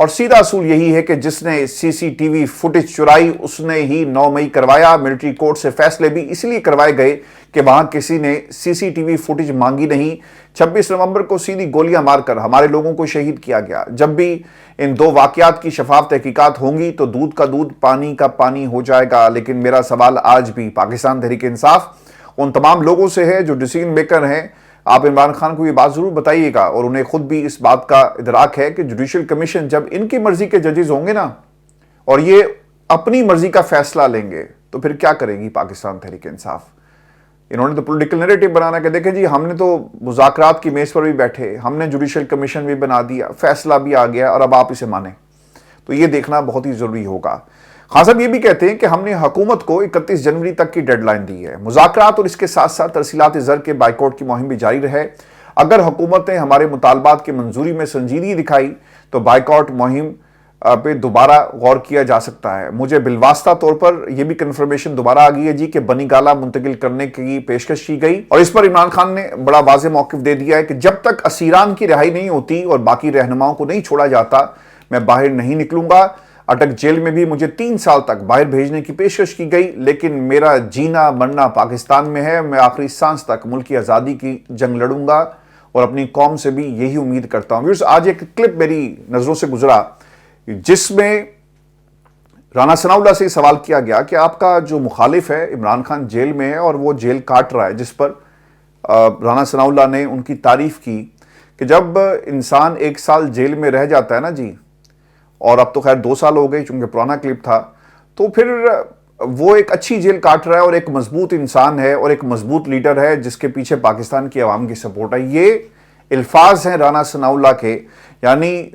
اور سیدھا اصول یہی ہے کہ جس نے سی سی ٹی وی فوٹیج چرائی اس نے ہی 9 مئی کروایا۔ ملٹری کورٹ سے فیصلے بھی اس لیے کروائے گئے کہ وہاں کسی نے سی سی ٹی وی فوٹیج مانگی نہیں۔ 26 نومبر کو سیدھی گولیاں مار کر ہمارے لوگوں کو شہید کیا گیا۔ جب بھی ان دو واقعات کی شفاف تحقیقات ہوں گی تو دودھ کا دودھ پانی کا پانی ہو جائے گا۔ لیکن میرا سوال آج بھی پاکستان تحریک انصاف ان تمام لوگوں سے ہے جو ڈیسیژن میکر ہیں۔ آپ عمران خان کو یہ بات ضرور بتائیے گا، اور انہیں خود بھی اس بات کا ادراک ہے کہ جوڈیشل کمیشن جب ان کی مرضی کے ججز ہوں گے نا اور یہ اپنی مرضی کا فیصلہ لیں گے تو پھر کیا کرے گی پاکستان تحریک انصاف؟ انہوں نے تو پولیٹیکل نیریٹو بنانا کہ دیکھیں جی ہم نے تو مذاکرات کی میز پر بھی بیٹھے، ہم نے جوڈیشل کمیشن بھی بنا دیا، فیصلہ بھی آ گیا اور اب آپ اسے مانیں۔ تو یہ دیکھنا بہت ہی ضروری ہوگا۔ خان صاحب یہ بھی کہتے ہیں کہ ہم نے حکومت کو 31 جنوری تک کی ڈیڈ لائن دی ہے، مذاکرات اور اس کے ساتھ ساتھ ترسیلات زر کے بائیکاٹ کی مہم بھی جاری رہے۔ اگر حکومت نے ہمارے مطالبات کی منظوری میں سنجیدگی دکھائی تو بائیکاٹ مہم پہ دوبارہ غور کیا جا سکتا ہے۔ مجھے بالواسطہ طور پر یہ بھی کنفرمیشن دوبارہ آ گئی ہے جی کہ بنی گالہ منتقل کرنے کی پیشکش کی گئی، اور اس پر عمران خان نے بڑا واضح موقف دے دیا ہے کہ جب تک اسیران کی رہائی نہیں ہوتی اور باقی رہنماؤں کو نہیں چھوڑا جاتا میں باہر نہیں نکلوں گا۔ اٹک جیل میں بھی مجھے 3 سال تک باہر بھیجنے کی پیشکش کی گئی، لیکن میرا جینا مرنا پاکستان میں ہے۔ میں آخری سانس تک ملک کی آزادی کی جنگ لڑوں گا اور اپنی قوم سے بھی یہی امید کرتا ہوں۔ ویورز، آج ایک کلپ میری نظروں سے گزرا جس میں رانا ثناء اللہ سے سوال کیا گیا کہ آپ کا جو مخالف ہے عمران خان جیل میں ہے اور وہ جیل کاٹ رہا ہے، جس پر رانا ثناء اللہ نے ان کی تعریف کی کہ جب انسان 1 سال جیل میں رہ جاتا ہے نا جی، اور اب تو خیر 2 سال ہو گئے چونکہ پرانا کلپ تھا، تو پھر وہ ایک اچھی جیل کاٹ رہا ہے اور ایک مضبوط انسان ہے اور ایک مضبوط لیڈر ہے جس کے پیچھے پاکستان کی عوام کی سپورٹ ہے۔ یہ الفاظ ہیں رانا ثناء اللہ کے، یعنی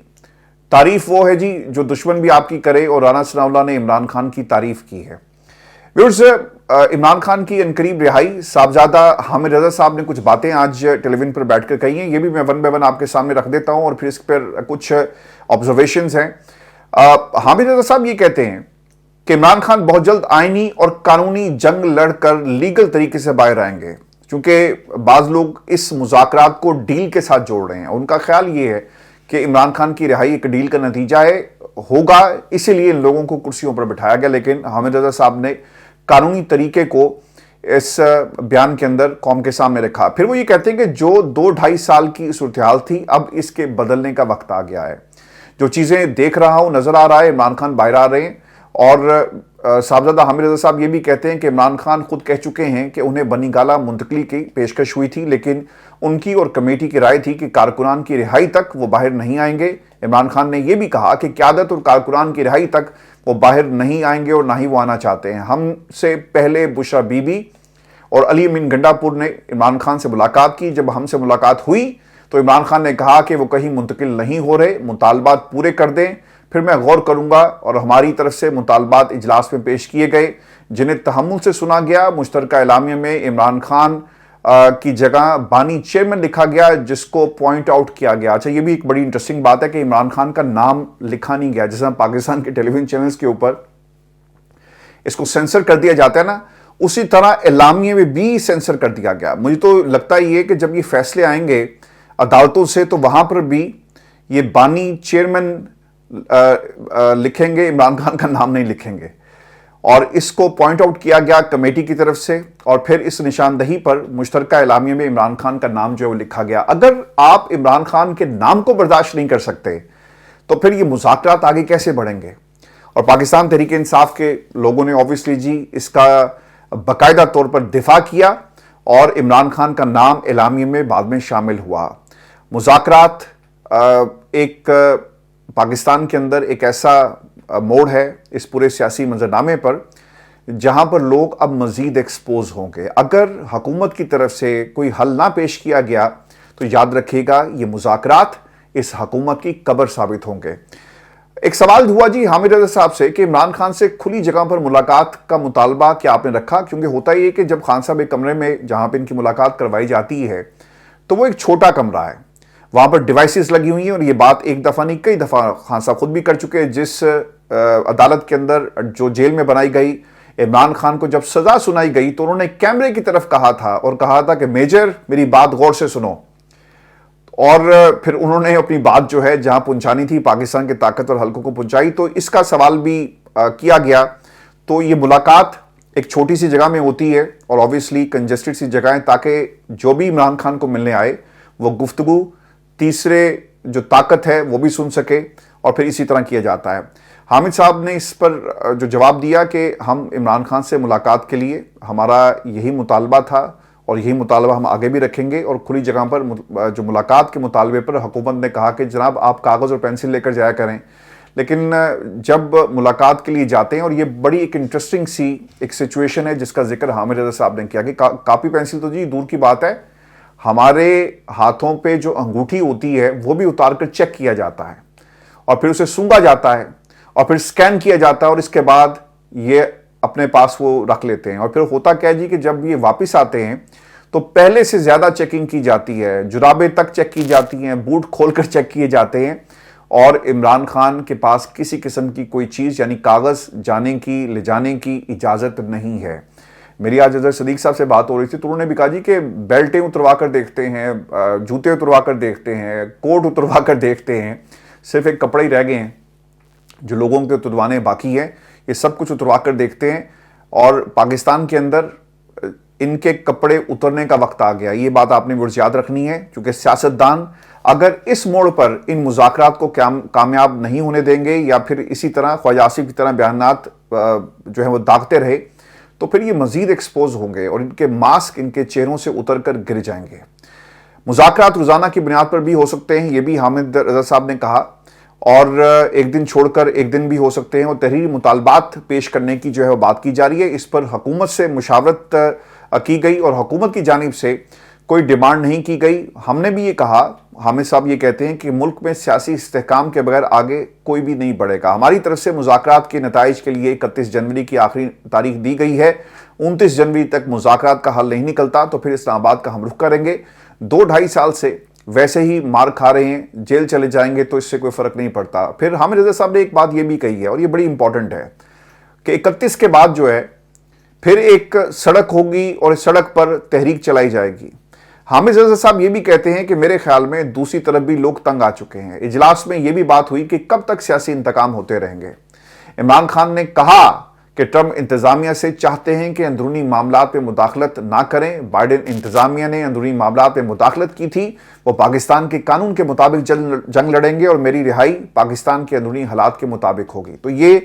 تعریف وہ ہے جی جو دشمن بھی آپ کی کرے، اور رانا ثناء اللہ نے عمران خان کی تعریف کی ہے۔ ویورز، عمران خان کی انقریب رہائی، صاحبزادہ حامد رضا صاحب نے کچھ باتیں آج ٹیلی ویژن پر بیٹھ کر کہی ہیں، یہ بھی میں ون بائی ون آپ کے سامنے رکھ دیتا ہوں اور پھر اس پر کچھ آبزرویشنز ہیں۔ حامد رضا صاحب یہ کہتے ہیں کہ عمران خان بہت جلد آئینی اور قانونی جنگ لڑ کر لیگل طریقے سے باہر آئیں گے، چونکہ بعض لوگ اس مذاکرات کو ڈیل کے ساتھ جوڑ رہے ہیں۔ ان کا خیال یہ ہے کہ عمران خان کی رہائی ایک ڈیل کا نتیجہ ہوگا، اسی لیے ان لوگوں کو کرسیوں پر بٹھایا گیا، لیکن حامد رضا صاحب نے قانونی طریقے کو اس بیان کے اندر قوم کے سامنے رکھا۔ پھر وہ یہ کہتے ہیں کہ جو 2-2.5 سال کی صورتحال تھی اب اس کے بدلنے کا وقت آ گیا ہے۔ جو چیزیں دیکھ رہا ہوں نظر آ رہا ہے، عمران خان باہر آ رہے ہیں، اور صاحبزادہ حامد رضا صاحب یہ بھی کہتے ہیں کہ عمران خان خود کہہ چکے ہیں کہ انہیں بنی گالہ منتقلی کی پیشکش ہوئی تھی، لیکن ان کی اور کمیٹی کی رائے تھی کہ کارکنان کی رہائی تک وہ باہر نہیں آئیں گے۔ عمران خان نے یہ بھی کہا کہ قیادت اور کارکنان کی رہائی تک وہ باہر نہیں آئیں گے اور نہ ہی وہ آنا چاہتے ہیں۔ ہم سے پہلے بشرا بی بی اور علی امین گنڈا پور نے عمران خان سے ملاقات کی۔ جب ہم سے ملاقات ہوئی تو عمران خان نے کہا کہ وہ کہیں منتقل نہیں ہو رہے، مطالبات پورے کر دیں، پھر میں غور کروں گا، اور ہماری طرف سے مطالبات اجلاس میں پیش کیے گئے جنہیں تحمل سے سنا گیا۔ مشترکہ اعلامیہ میں عمران خان کی جگہ بانی چیئرمین لکھا گیا، جس کو پوائنٹ آؤٹ کیا گیا۔ اچھا، یہ بھی ایک بڑی انٹرسٹنگ بات ہے کہ عمران خان کا نام لکھا نہیں گیا، جیسا پاکستان کے ٹیلی ویژن چینلز کے اوپر اس کو سینسر کر دیا جاتا ہے نا، اسی طرح اعلامیے میں بھی سینسر کر دیا گیا۔ مجھے تو لگتا یہ کہ جب یہ فیصلے آئیں گے عدالتوں سے تو وہاں پر بھی یہ بانی چیئرمین لکھیں گے، عمران خان کا نام نہیں لکھیں گے، اور اس کو پوائنٹ آؤٹ کیا گیا کمیٹی کی طرف سے، اور پھر اس نشاندہی پر مشترکہ اعلامیے میں عمران خان کا نام جو ہے وہ لکھا گیا۔ اگر آپ عمران خان کے نام کو برداشت نہیں کر سکتے تو پھر یہ مذاکرات آگے کیسے بڑھیں گے؟ اور پاکستان تحریک انصاف کے لوگوں نے اوبویسلی جی اس کا باقاعدہ طور پر دفاع کیا، اور عمران خان کا نام اعلامیے میں بعد میں شامل ہوا۔ مذاکرات ایک پاکستان کے اندر ایک ایسا موڑ ہے اس پورے سیاسی منظرنامے پر جہاں پر لوگ اب مزید ایکسپوز ہوں گے۔ اگر حکومت کی طرف سے کوئی حل نہ پیش کیا گیا تو یاد رکھیے گا یہ مذاکرات اس حکومت کی قبر ثابت ہوں گے۔ ایک سوال ہوا جی حامد رضا صاحب سے کہ عمران خان سے کھلی جگہ پر ملاقات کا مطالبہ کیا آپ نے رکھا؟ کیونکہ ہوتا یہ کہ جب خان صاحب ایک کمرے میں جہاں پہ ان کی ملاقات کروائی جاتی ہے تو وہ ایک چھوٹا کمرہ ہے، وہاں پر ڈیوائسز لگی ہوئی ہیں، اور یہ بات ایک دفعہ نہیں کئی دفعہ خان صاحب خود بھی کر چکے ہیں۔ جس عدالت کے اندر جو جیل میں بنائی گئی، عمران خان کو جب سزا سنائی گئی تو انہوں نے کیمرے کی طرف کہا تھا اور کہا تھا کہ میجر میری بات غور سے سنو، اور پھر انہوں نے اپنی بات جو ہے جہاں پہنچانی تھی پاکستان کے طاقتور حلقوں کو پہنچائی. تو اس کا سوال بھی کیا گیا. تو یہ ملاقات ایک چھوٹی سی جگہ میں ہوتی ہے اور آبویسلی کنجسٹڈ سی جگہیں، تاکہ جو بھی عمران خان کو ملنے آئے وہ گفتگو تیسرے جو طاقت ہے وہ بھی سن سکے، اور پھر اسی طرح کیا جاتا ہے. حامد صاحب نے اس پر جو جواب دیا کہ ہم عمران خان سے ملاقات کے لیے ہمارا یہی مطالبہ تھا اور یہی مطالبہ ہم آگے بھی رکھیں گے، اور کھلی جگہ پر جو ملاقات کے مطالبے پر حکومت نے کہا کہ جناب آپ کاغذ اور پینسل لے کر جایا کریں. لیکن جب ملاقات کے لیے جاتے ہیں، اور یہ بڑی ایک انٹرسٹنگ سی ایک سچویشن ہے جس کا ذکر حامد رضا صاحب نے کیا کہ کاپی پینسل تو جی دور کی بات ہے، ہمارے ہاتھوں پہ جو انگوٹھی ہوتی ہے وہ بھی اتار کر چیک کیا جاتا ہے، اور پھر اسے سونگا جاتا ہے، اور پھر سکین کیا جاتا ہے، اور اس کے بعد یہ اپنے پاس وہ رکھ لیتے ہیں. اور پھر ہوتا کیا جی کہ جب یہ واپس آتے ہیں تو پہلے سے زیادہ چیکنگ کی جاتی ہے، جرابیں تک چیک کی جاتی ہیں، بوٹ کھول کر چیک کیے جاتے ہیں، اور عمران خان کے پاس کسی قسم کی کوئی چیز یعنی کاغذ جانے کی لے جانے کی اجازت نہیں ہے. میری آج اظہر صدیق صاحب سے بات ہو رہی تھی تو انہوں نے بھی کہا جی کہ بیلٹیں اتروا کر دیکھتے ہیں، جوتے اتروا کر دیکھتے ہیں، کوٹ اتروا کر دیکھتے ہیں، صرف ایک کپڑے ہی رہ گئے ہیں جو لوگوں کے اتروانے باقی ہیں، یہ سب کچھ اتروا کر دیکھتے ہیں. اور پاکستان کے اندر ان کے کپڑے اترنے کا وقت آ گیا. یہ بات آپ نے ورز یاد رکھنی ہے، کیونکہ سیاستدان اگر اس موڑ پر ان مذاکرات کو کامیاب نہیں ہونے دیں گے، یا پھر اسی طرح خواجہ آصف کی طرح بیانات جو ہیں وہ داغتے رہے، تو پھر یہ مزید ایکسپوز ہوں گے اور ان کے ماسک ان کے چہروں سے اتر کر گر جائیں گے. مذاکرات روزانہ کی بنیاد پر بھی ہو سکتے ہیں، یہ بھی حامد رضا صاحب نے کہا، اور ایک دن چھوڑ کر ایک دن بھی ہو سکتے ہیں، اور تحریری مطالبات پیش کرنے کی جو ہے وہ بات کی جا رہی ہے. اس پر حکومت سے مشاورت کی گئی اور حکومت کی جانب سے کوئی ڈیمانڈ نہیں کی گئی. ہم نے بھی یہ کہا، حامد صاحب یہ کہتے ہیں کہ ملک میں سیاسی استحکام کے بغیر آگے کوئی بھی نہیں بڑھے گا. ہماری طرف سے مذاکرات کے نتائج کے لیے 31 جنوری کی آخری تاریخ دی گئی ہے. 29 جنوری تک مذاکرات کا حل نہیں نکلتا تو پھر اسلام آباد کا ہم رخ کریں گے. 2-2.5 سال سے ویسے ہی مار کھا رہے ہیں، جیل چلے جائیں گے تو اس سے کوئی فرق نہیں پڑتا. پھر حامد رضا صاحب نے ایک بات یہ بھی کہی ہے اور یہ بڑی امپورٹنٹ ہے کہ 31 کے بعد جو ہے پھر ایک سڑک ہوگی اور اس سڑک پر تحریک چلائی جائے گی. حامد رضا صاحب یہ بھی کہتے ہیں کہ میرے خیال میں دوسری طرف بھی لوگ تنگ آ چکے ہیں. اجلاس میں یہ بھی بات ہوئی کہ کب تک سیاسی انتقام ہوتے رہیں گے. عمران خان نے کہا کہ ٹرمپ انتظامیہ سے چاہتے ہیں کہ اندرونی معاملات پہ مداخلت نہ کریں. بائیڈن انتظامیہ نے اندرونی معاملات پہ مداخلت کی تھی، وہ پاکستان کے قانون کے مطابق جنگ لڑیں گے اور میری رہائی پاکستان کے اندرونی حالات کے مطابق ہوگی. تو یہ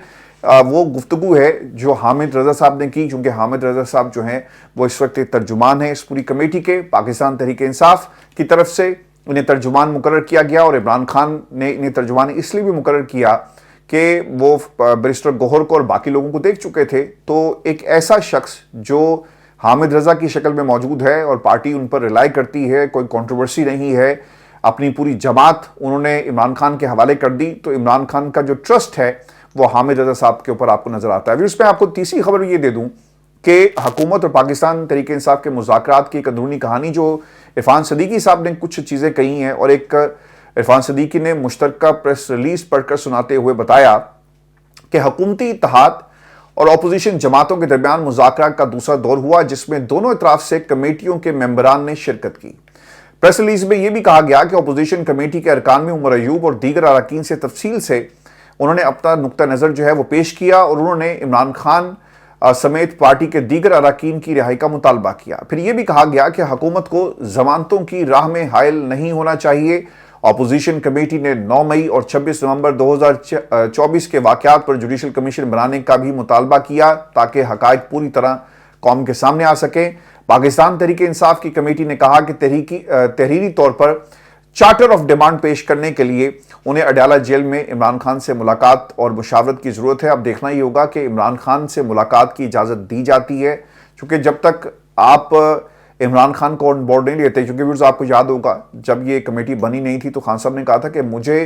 وہ گفتگو ہے جو حامد رضا صاحب نے کی، کیونکہ حامد رضا صاحب جو ہیں وہ اس وقت ترجمان ہیں اس پوری کمیٹی کے. پاکستان تحریک انصاف کی طرف سے انہیں ترجمان مقرر کیا گیا، اور عمران خان نے انہیں ترجمان اس لیے بھی مقرر کیا کہ وہ بیرسٹر گوہر کو اور باقی لوگوں کو دیکھ چکے تھے. تو ایک ایسا شخص جو حامد رضا کی شکل میں موجود ہے اور پارٹی ان پر ریلائی کرتی ہے، کوئی کنٹروورسی نہیں ہے، اپنی پوری جماعت انہوں نے عمران خان کے حوالے کر دی، تو عمران خان کا جو ٹرسٹ ہے وہ حامد رضا صاحب کے اوپر آپ کو نظر آتا ہے. اس میں آپ کو تیسری خبر یہ دے دوں کہ حکومت اور پاکستان تحریک انصاف کے مذاکرات کی ایک اندرونی کہانی جو عرفان صدیقی صاحب نے کچھ چیزیں کہی ہیں، اور ایک عرفان صدیقی نے مشترکہ پریس ریلیز پڑھ کر سناتے ہوئے بتایا کہ حکومتی اتحاد اور اپوزیشن جماعتوں کے درمیان مذاکرات کا دوسرا دور ہوا، جس میں دونوں اطراف سے کمیٹیوں کے ممبران نے شرکت کی. پریس ریلیز میں یہ بھی کہا گیا کہ اپوزیشن کمیٹی کے ارکان میں عمر ایوب اور دیگر اراکین سے تفصیل سے انہوں نے اپنا نقطہ نظر جو ہے وہ پیش کیا، اور انہوں نے عمران خان سمیت پارٹی کے دیگر اراکین کی رہائی کا مطالبہ کیا. پھر یہ بھی کہا گیا کہ حکومت کو ضمانتوں کی راہ میں حائل نہیں ہونا چاہیے. اپوزیشن کمیٹی نے 9 مئی اور 26 نومبر 2024 کے واقعات پر جوڈیشل کمیشن بنانے کا بھی مطالبہ کیا تاکہ حقائق پوری طرح قوم کے سامنے آ سکیں. پاکستان تحریک انصاف کی کمیٹی نے کہا کہ تحریری طور پر چارٹر آف ڈیمانڈ پیش کرنے کے لیے انہیں اڈیالہ جیل میں عمران خان سے ملاقات اور مشاورت کی ضرورت ہے. اب دیکھنا یہ ہوگا کہ عمران خان سے ملاقات کی اجازت دی جاتی ہے، کیونکہ جب تک آپ عمران خان کو آن بورڈ نہیں لیتے، کیونکہ ویورز آپ کو یاد ہوگا جب یہ کمیٹی بنی نہیں تھی تو خان صاحب نے کہا تھا کہ مجھے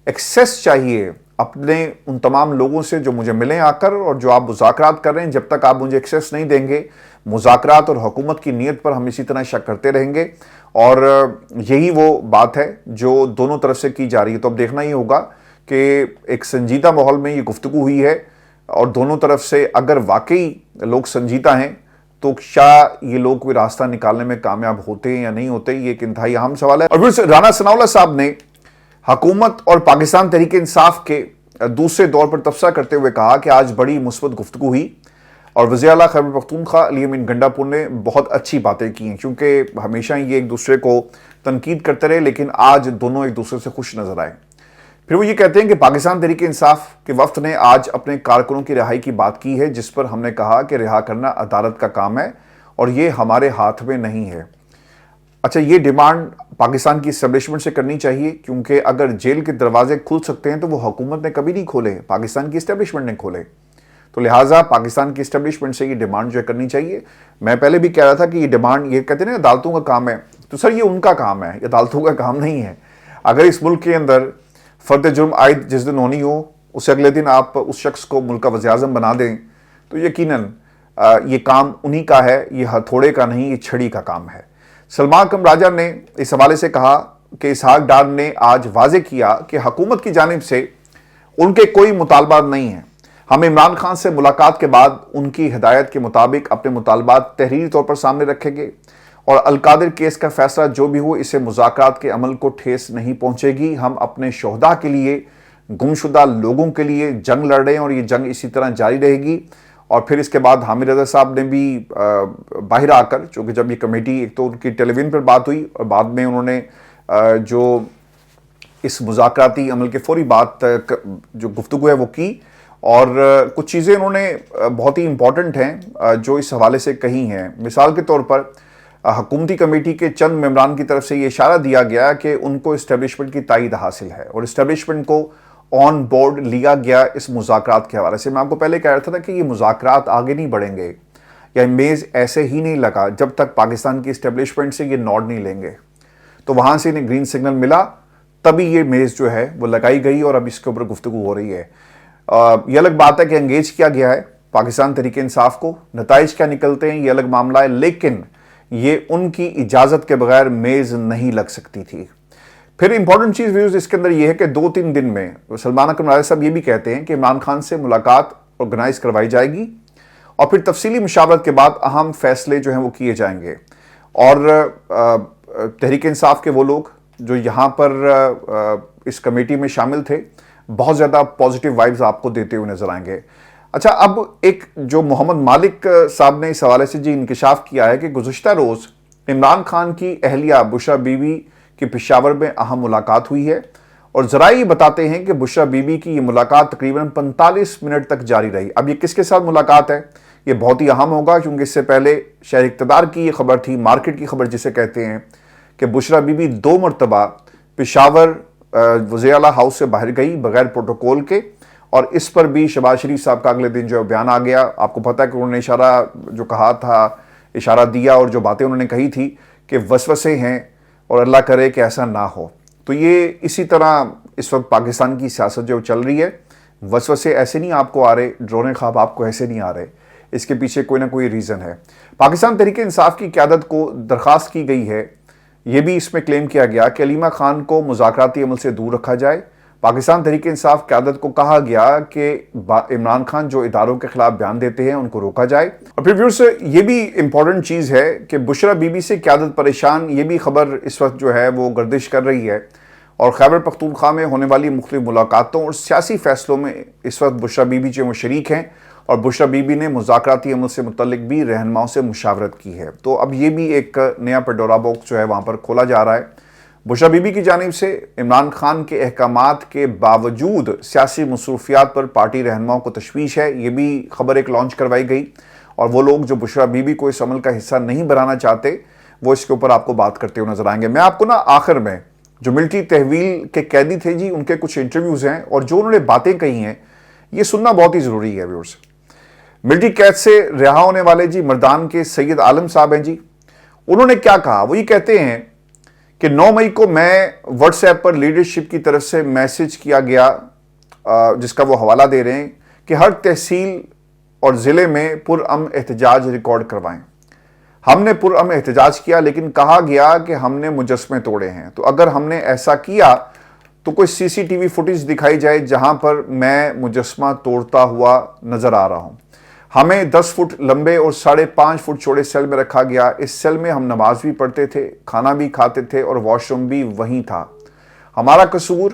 ایکسیس چاہیے اپنے ان تمام لوگوں سے جو مجھے ملیں آ کر، اور جو آپ مذاکرات کر رہے ہیں جب تک آپ مجھے ایکسیس نہیں دیں گے، مذاکرات اور حکومت کی نیت پر ہم اسی طرح شک کرتے رہیں گے. اور یہی وہ بات ہے جو دونوں طرف سے کی جا رہی ہے. تو اب دیکھنا یہ ہوگا کہ ایک سنجیدہ ماحول میں یہ گفتگو ہوئی ہے، اور دونوں طرف سے اگر واقعی لوگ سنجیدہ ہیں تو کیا یہ لوگ کوئی راستہ نکالنے میں کامیاب ہوتے ہیں یا نہیں ہوتے، یہ ایک انتہائی اہم سوال ہے۔ اور پھر رانا ثناءاللہ صاحب نے حکومت اور پاکستان تحریک انصاف کے دوسرے دور پر تبصرہ کرتے ہوئے کہا کہ آج بڑی مثبت گفتگو ہوئی اور وزیر اعلیٰ خیبر پختونخوا علی امین گنڈاپور نے بہت اچھی باتیں کی ہیں، کیونکہ ہمیشہ یہ ایک دوسرے کو تنقید کرتے رہے لیکن آج دونوں ایک دوسرے سے خوش نظر آئے۔ پھر وہ یہ کہتے ہیں کہ پاکستان تحریک انصاف کے وفد نے آج اپنے کارکنوں کی رہائی کی بات کی ہے، جس پر ہم نے کہا کہ رہا کرنا عدالت کا کام ہے اور یہ ہمارے ہاتھ میں نہیں ہے۔ اچھا، یہ ڈیمانڈ پاکستان کی اسٹیبلشمنٹ سے کرنی چاہیے، کیونکہ اگر جیل کے دروازے کھل سکتے ہیں تو وہ حکومت نے کبھی نہیں کھولے، پاکستان کی اسٹیبلشمنٹ نے کھولے، تو لہٰذا پاکستان کی اسٹیبلشمنٹ سے یہ ڈیمانڈ جو ہے کرنی چاہیے۔ میں پہلے بھی کہہ رہا تھا کہ یہ ڈیمانڈ، یہ کہتے ہیں نا عدالتوں کا کام ہے، تو سر یہ ان کا کام ہے، عدالتوں کا کام نہیں ہے۔ اگر اس ملک کے اندر فرد جرم عائد جس دن ہونی ہو، اسے اگلے دن آپ اس شخص کو ملک کا وزیر اعظم بنا دیں تو یقیناً یہ کام انہی کا ہے، یہ ہتھوڑے کا نہیں، یہ چھڑی کا کام ہے۔ سلمان اکرم راجہ نے اس حوالے سے کہا کہ اسحاق ڈار نے آج واضح کیا کہ حکومت کی جانب سے ان کے کوئی مطالبات نہیں ہیں، ہم عمران خان سے ملاقات کے بعد ان کی ہدایت کے مطابق اپنے مطالبات تحریری طور پر سامنے رکھیں گے اور القادر کیس کا فیصلہ جو بھی ہو، اسے مذاکرات کے عمل کو ٹھیس نہیں پہنچے گی۔ ہم اپنے شہداء کے لیے، گمشدہ لوگوں کے لیے جنگ لڑ رہے ہیں اور یہ جنگ اسی طرح جاری رہے گی۔ اور پھر اس کے بعد حامد رضا صاحب نے بھی باہر آ کر، چونکہ جب یہ کمیٹی، ایک تو ان کی ٹیلی ویژن پر بات ہوئی اور بعد میں انہوں نے جو اس مذاکراتی عمل کے فوری بعد جو گفتگو ہے وہ کی، اور کچھ چیزیں انہوں نے بہت ہی امپورٹنٹ ہیں جو اس حوالے سے کہی ہیں۔ مثال کے طور پر حکومتی کمیٹی کے چند ممبران کی طرف سے یہ اشارہ دیا گیا کہ ان کو اسٹیبلشمنٹ کی تائید حاصل ہے اور اسٹیبلشمنٹ کو آن بورڈ لیا گیا اس مذاکرات کے حوالے سے۔ میں آپ کو پہلے کہہ رہا تھا کہ یہ مذاکرات آگے نہیں بڑھیں گے یا میز ایسے ہی نہیں لگا جب تک پاکستان کی اسٹیبلشمنٹ سے یہ نوڈ نہیں لیں گے، تو وہاں سے انہیں گرین سگنل ملا تبھی یہ میز جو ہے وہ لگائی گئی اور اب اس کے اوپر گفتگو ہو رہی ہے۔ یہ الگ بات ہے کہ انگیج کیا گیا ہے پاکستان تحریک انصاف کو، نتائج کیا نکلتے ہیں یہ الگ معاملہ ہے، لیکن یہ ان کی اجازت کے بغیر میز نہیں لگ سکتی تھی۔ پھر امپورٹنٹ چیز ویوز اس کے اندر یہ ہے کہ 2-3 دن میں سلمان اکرم راجہ صاحب یہ بھی کہتے ہیں کہ عمران خان سے ملاقات آرگنائز کروائی جائے گی اور پھر تفصیلی مشاورت کے بعد اہم فیصلے جو ہیں وہ کیے جائیں گے، اور تحریک انصاف کے وہ لوگ جو یہاں پر اس کمیٹی میں شامل تھے بہت زیادہ پازیٹیو وائبز آپ کو دیتے ہوئے نظر آئیں گے۔ اچھا، اب ایک جو محمد مالک صاحب نے اس حوالے سے انکشاف کیا ہے کہ گزشتہ روز عمران خان کی اہلیہ بشرا بی بی کی پشاور میں اہم ملاقات ہوئی ہے، اور ذرائع بتاتے ہیں کہ بشرا بی بی کی یہ ملاقات تقریباً 45 منٹ تک جاری رہی۔ اب یہ کس کے ساتھ ملاقات ہے، یہ بہت ہی اہم ہوگا، کیونکہ اس سے پہلے شہر اقتدار کی یہ خبر تھی، مارکیٹ کی خبر جسے کہتے ہیں، کہ بشرا بی بی 2 مرتبہ پشاور وزیر اعلیٰ ہاؤس سے باہر گئی بغیر پروٹوکول کے، اور اس پر بھی شہباز شریف صاحب کا اگلے دن جو بیان آ گیا۔ آپ کو پتہ ہے کہ انہوں نے اشارہ جو کہا تھا، اشارہ دیا اور جو باتیں انہوں نے کہی تھی کہ وسوسے ہیں اور اللہ کرے کہ ایسا نہ ہو۔ تو یہ اسی طرح اس وقت پاکستان کی سیاست جو چل رہی ہے، وسوسے ایسے نہیں آپ کو آ رہے، ڈرونے خواب آپ کو ایسے نہیں آ رہے، اس کے پیچھے کوئی نہ کوئی ریزن ہے۔ پاکستان تحریک انصاف کی قیادت کو درخواست کی گئی ہے، یہ بھی اس میں کلیم کیا گیا کہ علیمہ خان کو مذاکراتی عمل سے دور رکھا جائے۔ پاکستان تحریک انصاف قیادت کو کہا گیا کہ عمران خان جو اداروں کے خلاف بیان دیتے ہیں ان کو روکا جائے۔ اور پھر ویورز یہ بھی امپورٹنٹ چیز ہے کہ بشرا بی بی سے قیادت پریشان، یہ بھی خبر اس وقت جو ہے وہ گردش کر رہی ہے، اور خیبر پختونخوا میں ہونے والی مختلف ملاقاتوں اور سیاسی فیصلوں میں اس وقت بشرا بی بی جو وہ شریک ہیں، اور بشرا بی بی نے مذاکراتی عمل سے متعلق بھی رہنماؤں سے مشاورت کی ہے۔ تو اب یہ بھی ایک نیا پنڈورا باکس جو ہے وہاں پر کھولا جا رہا ہے۔ بشرا بی بی کی جانب سے عمران خان کے احکامات کے باوجود سیاسی مصروفیات پر پارٹی رہنماؤں کو تشویش ہے، یہ بھی خبر ایک لانچ کروائی گئی، اور وہ لوگ جو بشرا بی بی کو اس عمل کا حصہ نہیں بنانا چاہتے وہ اس کے اوپر آپ کو بات کرتے ہوئے نظر آئیں گے۔ میں آپ کو آخر میں جو ملٹری تحویل کے قیدی تھے ان کے کچھ انٹرویوز ہیں اور جو انہوں نے باتیں کہی ہیں یہ سننا بہت ہی ضروری ہے ویورز۔ ملٹری قید سے رہا ہونے والے مردان کے سید عالم صاحب ہیں انہوں نے کیا کہا، وہ یہ کہتے ہیں کہ 9 مئی کو میں واٹس ایپ پر لیڈرشپ کی طرف سے میسج کیا گیا، جس کا وہ حوالہ دے رہے ہیں کہ ہر تحصیل اور ضلع میں پرامن احتجاج ریکارڈ کروائیں۔ ہم نے پرامن احتجاج کیا، لیکن کہا گیا کہ ہم نے مجسمے توڑے ہیں، تو اگر ہم نے ایسا کیا تو کوئی CCTV فوٹیج دکھائی جائے جہاں پر میں مجسمہ توڑتا ہوا نظر آ رہا ہوں۔ ہمیں 10 فٹ لمبے اور 5.5 فٹ چوڑے سیل میں رکھا گیا. اس سیل میں ہم نماز بھی پڑھتے تھے, کھانا بھی کھاتے تھے اور واش روم بھی وہیں تھا. ہمارا قصور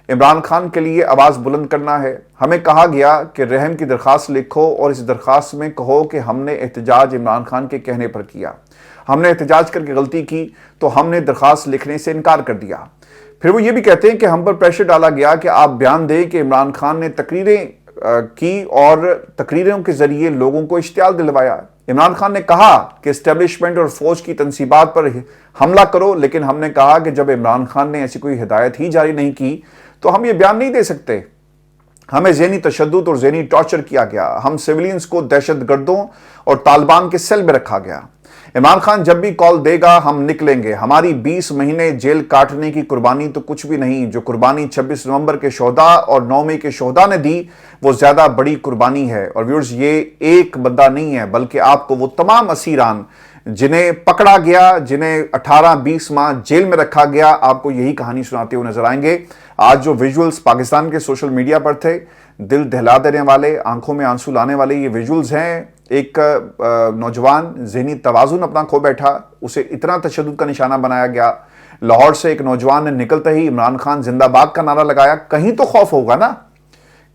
عمران خان کے لیے آواز بلند کرنا ہے. ہمیں کہا گیا کہ رحم کی درخواست لکھو اور اس درخواست میں کہو کہ ہم نے احتجاج عمران خان کے کہنے پر کیا. ہم نے احتجاج کر کے غلطی کی تو ہم نے درخواست لکھنے سے انکار کر دیا. پھر وہ یہ بھی کہتے ہیں کہ ہم پر پریشر ڈالا گیا کہ آپ بیان دیں کہ عمران خان نے تقریریں کی اور تقریروں کے ذریعے لوگوں کو اشتعال دلوایا. عمران خان نے کہا کہ اسٹیبلشمنٹ اور فوج کی تنصیبات پر حملہ کرو, لیکن ہم نے کہا کہ جب عمران خان نے ایسی کوئی ہدایت ہی جاری نہیں کی تو ہم یہ بیان نہیں دے سکتے. ہمیں ذہنی تشدد اور ذہنی ٹارچر کیا گیا. ہم سیولینز کو دہشت گردوں اور طالبان کے سیل میں رکھا گیا. عمران خان جب بھی کال دے گا ہم نکلیں گے. ہماری 20 مہینے جیل کاٹنے کی قربانی تو کچھ بھی نہیں. جو قربانی 26 نومبر کے شہداء اور 9 مئی کے شہداء نے دی وہ زیادہ بڑی قربانی ہے. اور ویورز, یہ ایک بندہ نہیں ہے بلکہ آپ کو وہ تمام اسیران جنہیں پکڑا گیا, جنہیں 18-20 ماہ جیل میں رکھا گیا, آپ کو یہی کہانی سناتے ہوئے نظر آئیں گے. آج جو ویژولز پاکستان کے سوشل میڈیا پر تھے, دل دہلا دینے والے, آنکھوں میں آنسو لانے والے یہ ویژولز ہیں. ایک نوجوان ذہنی توازن اپنا کھو بیٹھا, اسے اتنا تشدد کا نشانہ بنایا گیا. لاہور سے ایک نوجوان نے نکلتے ہی عمران خان زندہ باد کا نعرہ لگایا. کہیں تو خوف ہوگا نا,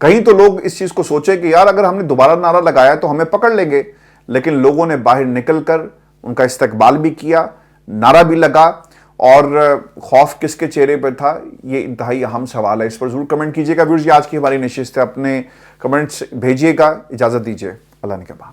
کہیں تو لوگ اس چیز کو سوچے کہ یار اگر ہم نے دوبارہ نعرہ لگایا تو ہمیں پکڑ لیں گے. لیکن لوگوں نے باہر نکل کر ان کا استقبال بھی کیا, نعرہ بھی لگا, اور خوف کس کے چہرے پر تھا, یہ انتہائی اہم سوال ہے. اس پر ضرور کمنٹ کیجیے گا. ویورز, یہ آج کی ہماری نشست ہے, اپنے کمنٹس بھیجیے گا. اجازت دیجیے, اللہ نگہبان.